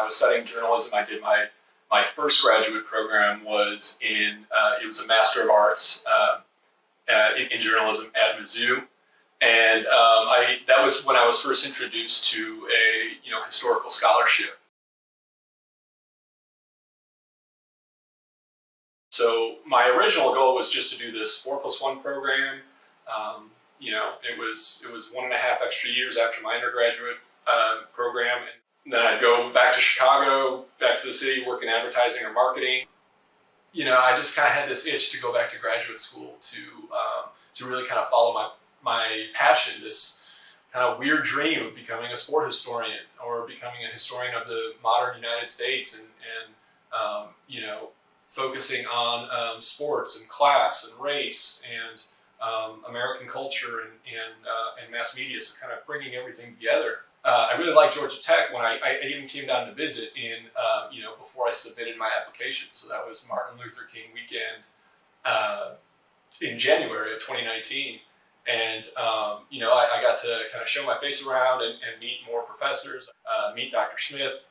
was studying journalism, I did my first graduate program was it was a Master of Arts in journalism at Mizzou. And that was when I was first introduced to a historical scholarship. So my original goal was just to do this 4+1 program. It was 1.5 extra years after my undergraduate program. And then I'd go back to Chicago, back to the city, work in advertising or marketing. I just kind of had this itch to go back to graduate school to really kind of follow my passion, this kind of weird dream of becoming a sport historian or becoming a historian of the modern United States and focusing on sports and class and race and American culture and mass media, so kind of bringing everything together. I really liked Georgia Tech when I even came down to visit before I submitted my application. So that was Martin Luther King weekend in January of 2019. And, I got to kind of show my face around and meet more professors, meet Dr. Smith,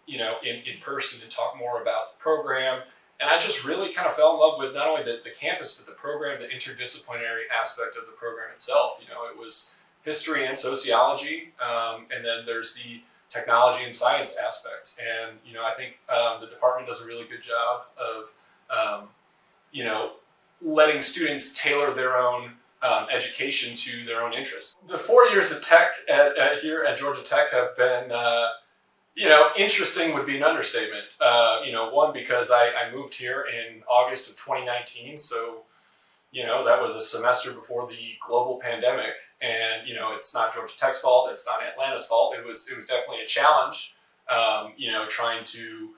in person and talk more about the program. And I just really kind of fell in love with not only the campus, but the program, the interdisciplinary aspect of the program itself. It was history and sociology, and then there's the technology and science aspect. And, I think the department does a really good job of, letting students tailor their own education to their own interests. The 4 years of tech here at Georgia Tech have been, interesting would be an understatement. One, because I moved here in August of 2019, so, that was a semester before the global pandemic. And, it's not Georgia Tech's fault, it's not Atlanta's fault. It was definitely a challenge, trying to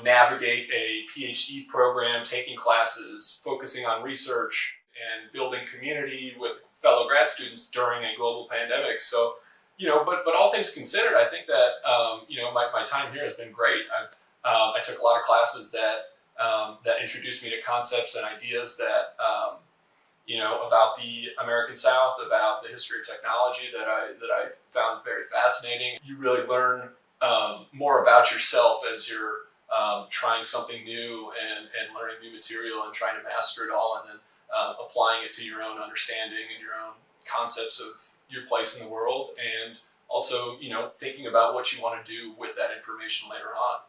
navigate a PhD program, taking classes, focusing on research, and building community with fellow grad students during a global pandemic. So, but all things considered, I think that, my time here has been great. I took a lot of classes that introduced me to concepts and ideas that, about the American South, about the history of technology that I found very fascinating. You really learn more about yourself as you're trying something new and learning new material and trying to master it all, and then applying it to your own understanding and your own concepts of your place in the world, and also thinking about what you want to do with that information later on.